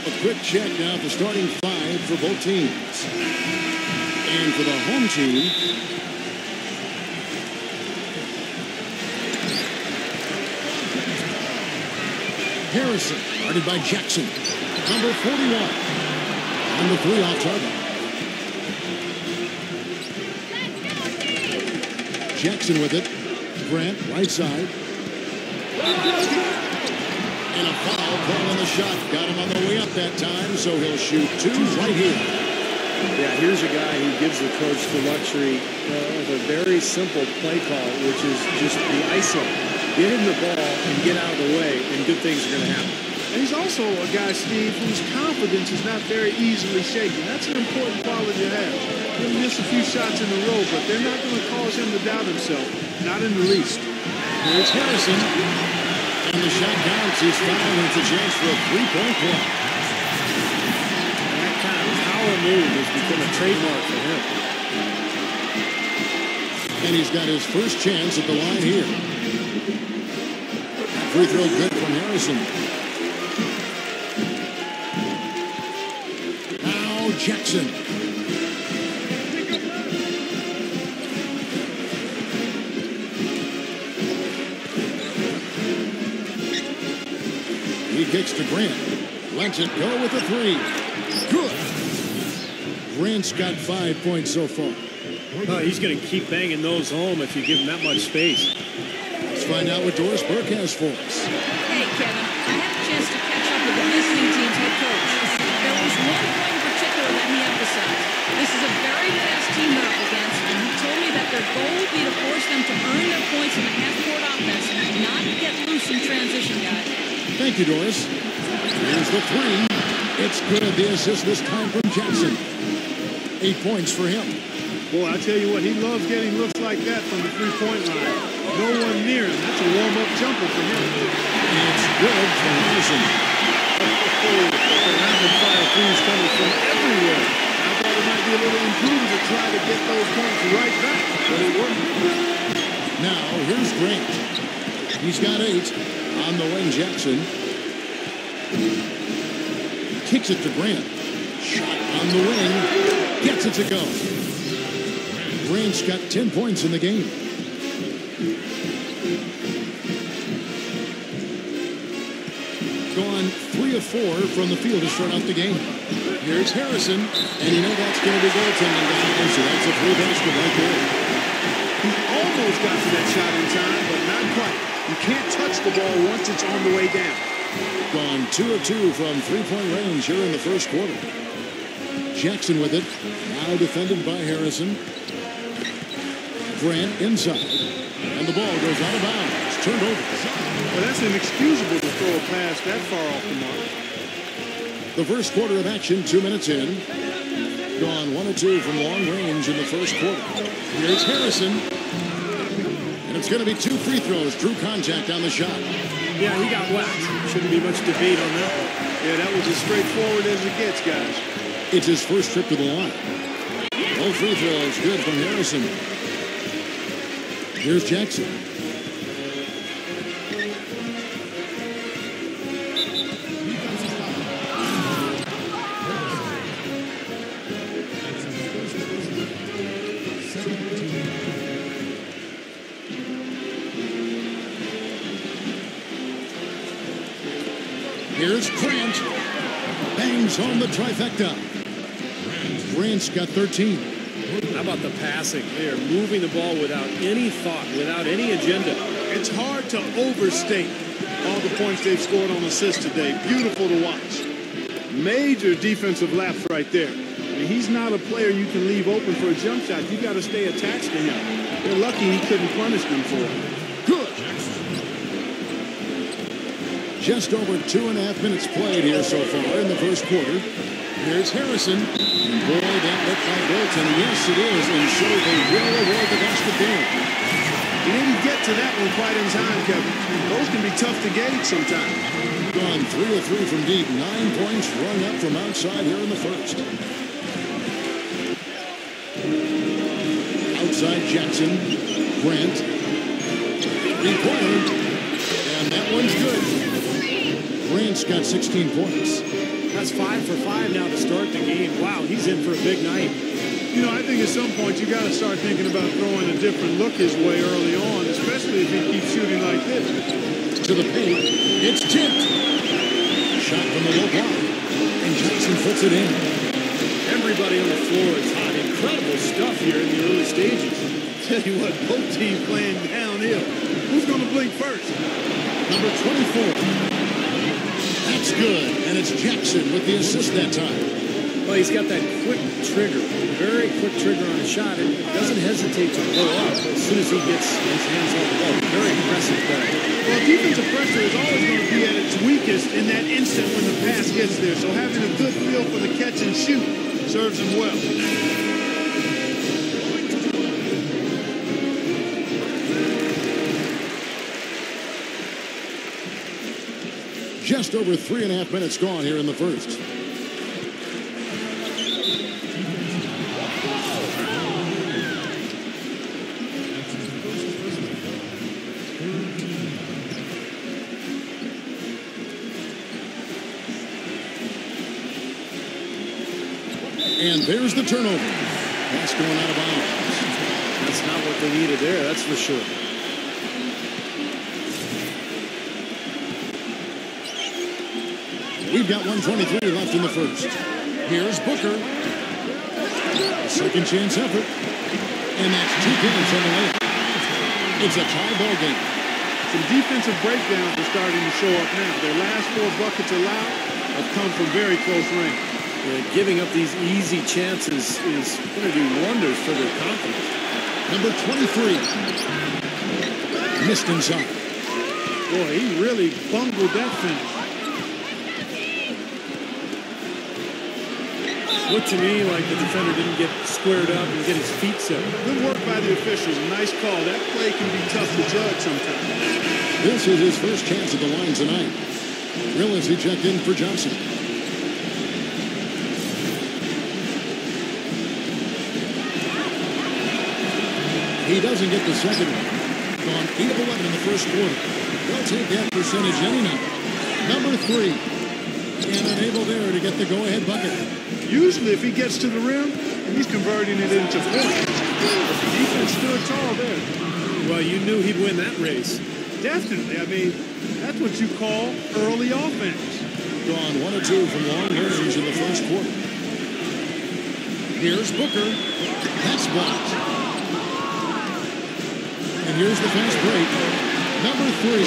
A quick check now for starting five for both teams. And for the home team, Harrison, guarded by Jackson. Number 41. On the three off target. Jackson with it. Grant, right side. And a foul call on the shot. Got him on the way up that time, so he'll shoot two right here. Yeah, here's a guy who gives the coach the luxury of a very simple play call, which is just the ISO. Get him the ball and get out of the way, and good things are going to happen. And he's also a guy, Steve, whose confidence is not very easily shaken. That's an important quality to have. He'll miss a few shots in a row, but they're not going to cause him to doubt himself. Not in the least. Here's Harrison. And the shot counts. He's fouled, and it's a chance for a three-point play. That kind of power move has become a trademark for him. And he's got his first chance at the line here. Free throw good from Harrison. Now Jackson. He kicks to Grant. Lets it go with a three. Good. Grant's got 5 points so far. Oh, he's going to keep banging those home if you give him that much space. Let's find out what Doris Burke has for us. Hey, Kevin. I had a chance to catch up with the listening team's head coach. There was one point in particular that he emphasized. This is a very fast team they're up against, and he told me that their goal would be to force them to earn their points in the half-court offense, not get loose in transition, guys. Thank you, Doris. Here's the three. It's good. The assist this time from Jackson. 8 points for him. Boy, I tell you what, he loves getting looks like that from the three-point line. No one near him. That's a warm-up jumper for him. It's good for Harrison. The rapid-fire threes coming from everywhere. I thought it might be a little imprudent to try to get those points right back, but it worked. Now, here's Grant. He's got 8 on the wing. Jackson kicks it to Grant. Shot on the wing. Gets it to go. Grant's got 10 points in the game. Gone 3 of 4 from the field to start out the game. Here's Harrison, and you know that's going to be goaltending, guys, so that's a free basket right there. He almost got to that shot in time, but not quite. You can't touch the ball once it's on the way down. Gone 2 of 2 from three-point range here in the first quarter. Jackson with it, now defended by Harrison. Grant inside, and the ball goes out of bounds. Turned over. Well, that's inexcusable to throw a pass that far off the mark. The first quarter of action, 2 minutes in. Gone 1 of 2 from long range in the first quarter. Here's Harrison. And it's going to be 2 free throws. Drew contact on the shot. Yeah, he got whacked. Shouldn't be much debate on that one. Yeah, that was as straightforward as it gets, guys. It's his first trip to the line. All free throws good from Harrison. Here's Jackson. Here's Grant. Bangs home the trifecta. Grant's got 13. How about the passing? They are moving the ball without any thought, without any agenda. It's hard to overstate all the points they've scored on assists today. Beautiful to watch. Major defensive laps right there. And he's not a player you can leave open for a jump shot. You got to stay attached to him. They're lucky he couldn't punish them for it. Good. Just over 2.5 minutes played here so far in the first quarter. Here's Harrison. And boy, that looked like Bolton. Yes, it is. And so they will award the basket there. He didn't get to that one quite in time, Kevin. Those can be tough to gauge sometimes. Gone 3 of 3 from deep. 9 points rung up from outside here in the first. Outside Jackson. Grant. Three-pointer. And that one's good. Grant's got 16 points. That's 5 for 5 now to start the game. Wow, he's in for a big night. You know, I think at some point you got to start thinking about throwing a different look his way early on, especially if he keeps shooting like this. To the paint, it's tipped. Shot from the low block, and Jackson puts it in. Everybody on the floor is hot. Incredible stuff here in the early stages. Tell you what, both teams playing downhill. Who's going to blink first? Number 24. That's good, and it's Jackson with the assist that time. Well, he's got that quick trigger, very quick trigger on a shot. It doesn't hesitate to blow up as soon as he gets his hands on the ball. Very impressive play. Well, defensive pressure is always going to be at its weakest in that instant when the pass gets there. So having a good feel for the catch and shoot serves him well. Just over 3.5 minutes gone here in the first. And there's the turnover. Pass going out of bounds. That's not what they needed there, that's for sure. We've got 1:23 left in the first. Here's Booker. Second chance effort. And that's 2 points on the way. It's a tie ball game. Some defensive breakdowns are starting to show up now. Their last 4 buckets allowed have come from very close range. Giving up these easy chances is going to do wonders for their confidence. Number 23. Missed inside. Boy, he really bungled that finish. Looked to me like the defender didn't get squared up and get his feet set. Good work by the officials. A nice call. That play can be tough to judge sometimes. This is his first chance at the line tonight. Willis, he checked in for Johnson. He doesn't get the second one. Gone 8 of 11 in the first quarter. They'll take that percentage any night. Number 3. And unable there to get the go-ahead bucket. Usually if he gets to the rim, he's converting it into points. The defense stood tall there. Well, you knew he'd win that race. Definitely. I mean, that's what you call early offense. Gone 1 of 2 from long range in the first quarter. Here's Booker. That's blocked. And here's the fast break. Number 3.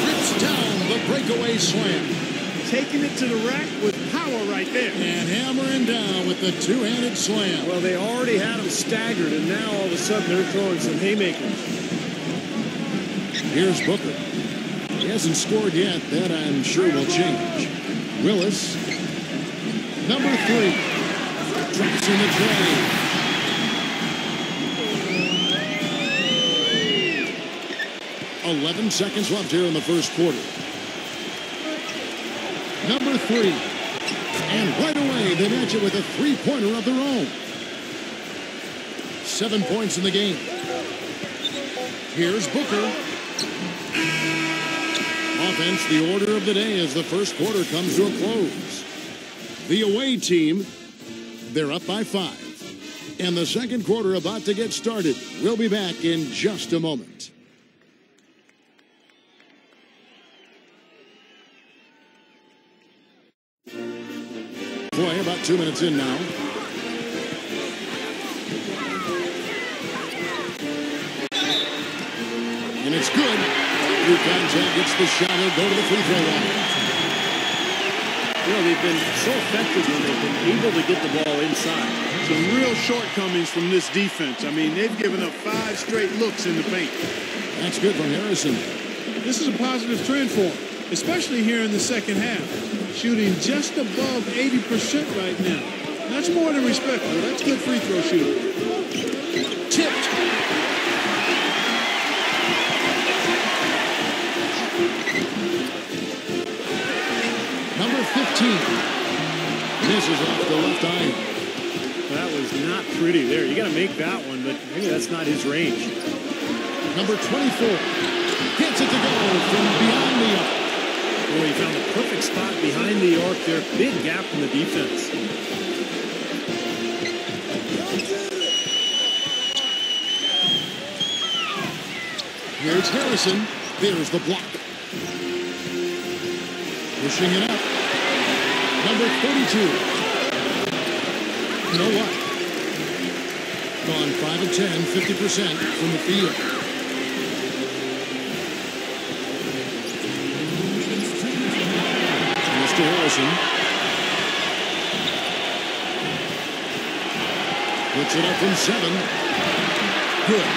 Rips down the breakaway slam. Taking it to the rack with power right there. And hammering down with the two-handed slam. Well, they already had him staggered, and now all of a sudden they're throwing some haymakers. Here's Booker. He hasn't scored yet. That, I'm sure, will change. Willis. Number 3. Drops in the tray. .11 seconds left here in the first quarter. Number 3. And right away, they match it with a 3-pointer of their own. 7 points in the game. Here's Booker. Offense, the order of the day as the first quarter comes to a close. The away team, they're up by 5. And the second quarter about to get started. We'll be back in just a moment. Boy, about 2 minutes in now. And it's good. Through contact, gets the shot. He'll go to the free throw line. You know, they've been so effective when they've been able to get the ball inside. Some real shortcomings from this defense. I mean, they've given up 5 straight looks in the paint. That's good from Harrison. This is a positive trend for him, especially here in the second half. Shooting just above 80% right now. That's more than respectable. That's good free throw shooting. Tipped. Number 15. Misses off the left eye. That was not pretty there. You got to make that one, but maybe that's not his range. Number 24. Gets it to go from beyond the arc. Well, he found the perfect spot behind the arc there. Big gap in the defense. Here's Harrison. There's the block. Pushing it up. Number 32. You know what? Gone 5 of 10, 50% from the field. Mr. Harrison. Puts it up from 7. Good.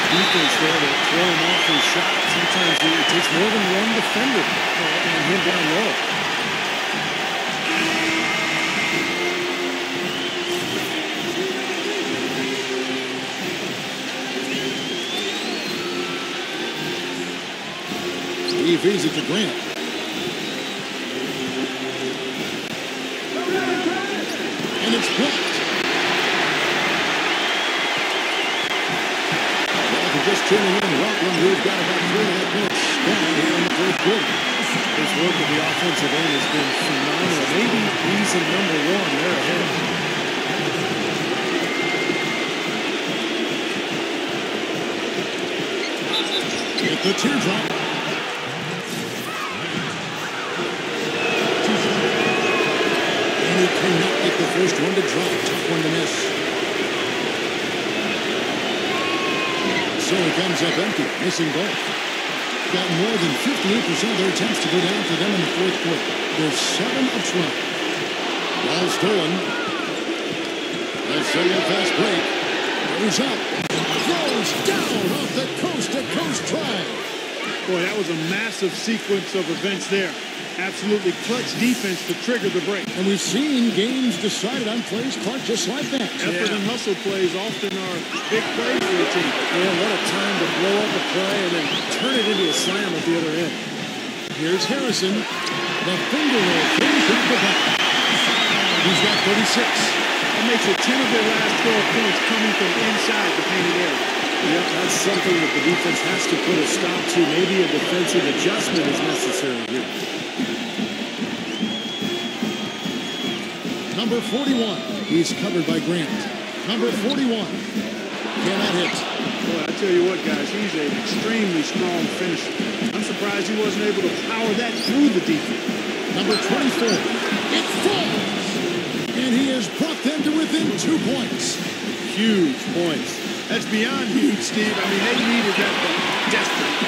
Defense there to throw him off his shot. Sometimes it takes more than one defender and him down low. He feeds it to Grant. And it's blocked. Just tuning in, welcome. We've got about 3.5 minutes gone here in the first quarter. His work at the offensive end has been phenomenal. Maybe reason number one. They're ahead. Get the teardrop. And he cannot get the first one to drop. Tough one to miss. So he comes up empty, missing both. Got more than 58% of their attempts to go down for them in the fourth quarter. They're 7 of 12. Ball stolen. A single fast break. Goes up. Throws down off the coast-to-coast try. Boy, that was a massive sequence of events there. Absolutely clutch defense to trigger the break. And we've seen games decided on plays, Clark, just like that. Effort and hustle plays often are big plays for a team. Yeah, what a time to blow up a play and then turn it into a slam at the other end. Here's Harrison. The finger roll finished off the back. He's got 36. That makes it 10 of their last 12 points coming from inside the painted area. Yep, that's something that the defense has to put a stop to. Maybe a defensive adjustment is necessary here. Number 41. He's covered by Grant. Number 41. Cannot hit. Boy, I tell you what, guys, he's an extremely strong finisher. I'm surprised he wasn't able to power that through the defense. Number 24. It falls. And he has brought them to within 2 points. Huge points. That's beyond huge, Steve. I mean, they needed that desperately.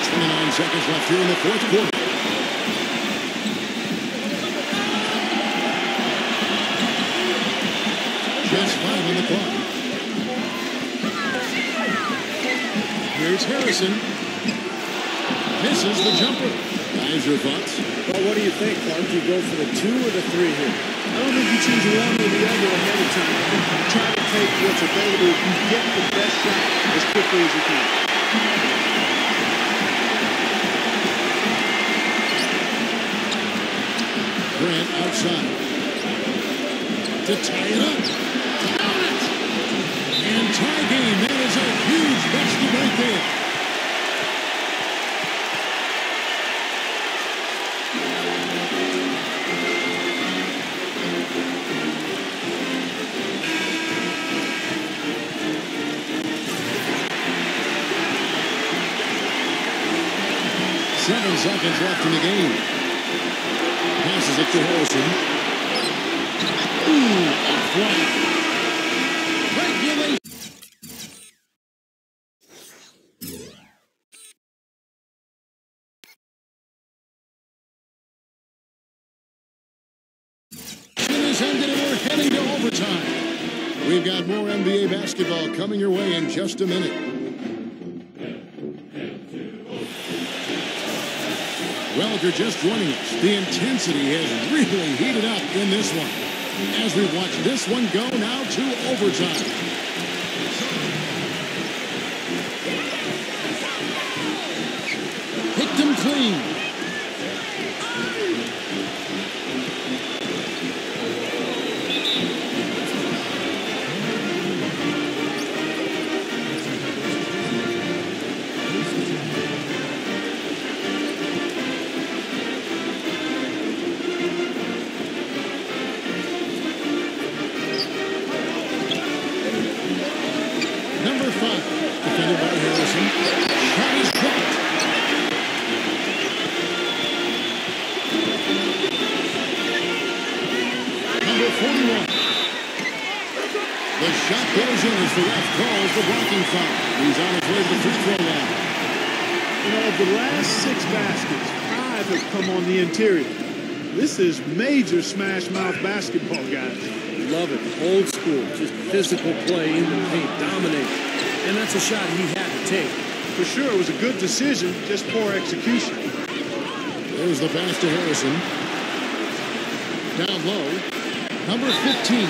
29 seconds left here in the fourth quarter. Just 5 on the clock. Here's Harrison. Misses the jumper. Guys, your thoughts? Well, what do you think, Clark? Do you go for the 2 or the 3 here? I don't think you choose one or the other ahead of time. I think you try to take what's available. You get the best shot as quickly as you can. Grant outside. To tie it up. Count it! And tie game. That is a huge basket right there. Seven seconds left in the game. Passes it to Harrison. Ooh, off-right. Regulation. Is ended and we're heading to overtime. We've got more NBA basketball coming your way in just a minute. Well, if you're just joining us, the intensity has really heated up in this one. As we watch this one go now to overtime. Picked him clean. goes in as the ref calls the blocking foul. He's on his way to the free throw line. You know, of the last 6 baskets, 5 have come on the interior. This is major smash mouth basketball, guys. Love it. Old school. Just physical play in the paint. Dominate. And that's a shot he had to take. For sure, it was a good decision, just poor execution. There's the pass to Harrison. Down low. Number 15.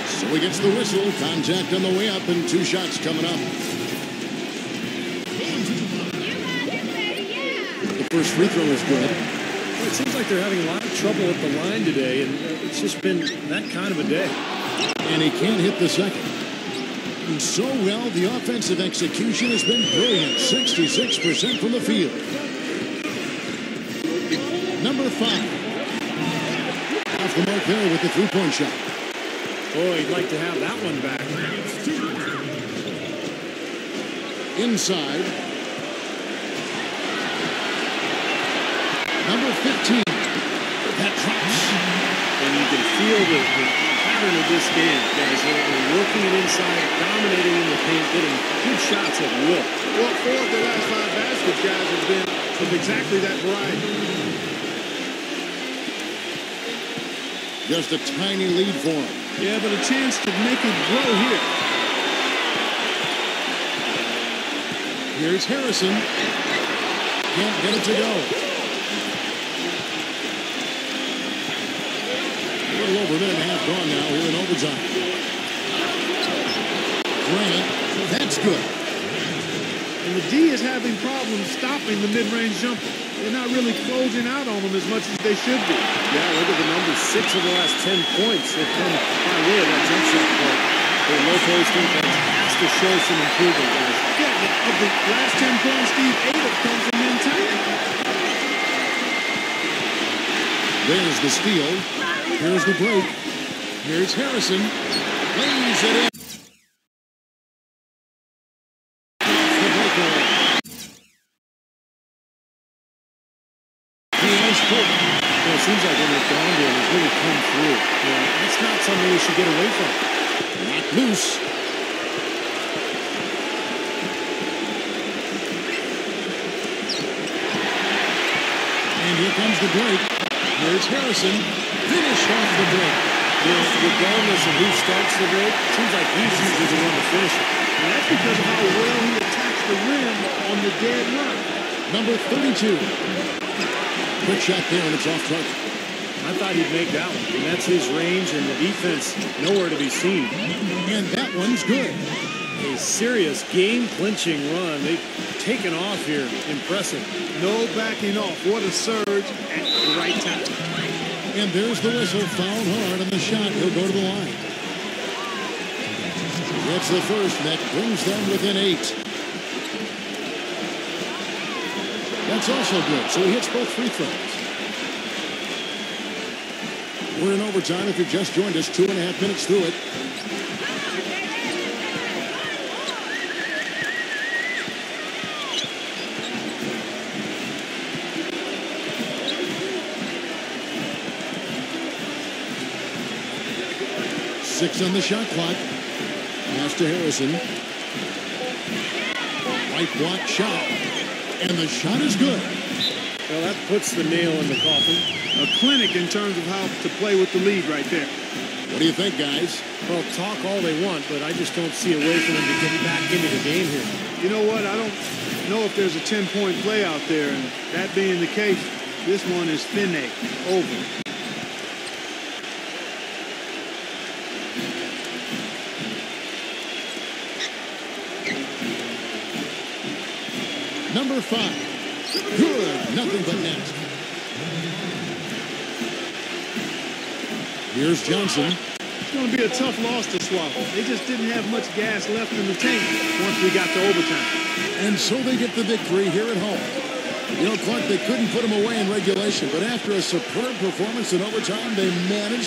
So he gets the whistle. Contact on the way up and 2 shots coming up. The first free throw is good. Well, it seems like they're having a lot of trouble at the line today, and it's just been that kind of a day. And he can't hit the second. And so well, the offensive execution has been brilliant. 66% from the field. Number 5. Off the mark there with the three-point shot. Oh, he'd like to have that one back. Inside. Number 15. That drops. And you can feel the pattern of this game, guys. They're working it inside, dominating in the paint, getting good shots at will. Well, 4 of the last 5 baskets, guys, have been of exactly that variety. Just a tiny lead for him. Yeah, but a chance to make it grow here. Here's Harrison. Can't get it to go. A little over a minute and a half gone now here in overtime. Grant, that's good. And the D is having problems stopping the mid-range jumper. They're not really closing out on them as much as they should be. Yeah, look at the numbers. 6 of the last 10 points. They've come by way of that jump shot part. The low post defense has to show some improvement, guys. Yeah, of the last 10 points, Steve, 8 have come from inside. There's the steal. Here's the break. Here's Harrison. Lays it in. Well, it seems like when they've gone to him, he's really come through. Yeah, that's not something we should get away from. Not loose. And here comes the break. Here's Harrison. Finish off the break. Yeah, regardless of who starts the break, it seems like he's usually the one to finish it. And that's because of how well he attacks the rim on the dead run. Number 32. Quick shot there, and it's off target. I thought he'd make that one. And that's his range, and the defense nowhere to be seen. And that one's good. A serious game-clinching run. They've taken off here. Impressive. No backing off. What a surge at the right time. And there's the whistle. Fouled hard on the shot. He'll go to the line. Gets the first, and that brings them within 8. That's also good. So he hits both free throws. We're in overtime. If you've just joined us, 2.5 minutes through it. Six on the shot clock. Pass to Harrison. Right block shot. And the shot is good. Well, that puts the nail in the coffin. A clinic in terms of how to play with the lead right there. What do you think, guys? Well, talk all they want, but I just don't see a way for them to get back into the game here. You know what? I don't know if there's a 10-point play out there, and that being the case, this one is fine, over. Number 5. Good. Nothing but net. Here's Johnson. It's going to be a tough loss to swallow. They just didn't have much gas left in the tank once we got to overtime. And so they get the victory here at home. You know, Clark, they couldn't put them away in regulation, but after a superb performance in overtime, they managed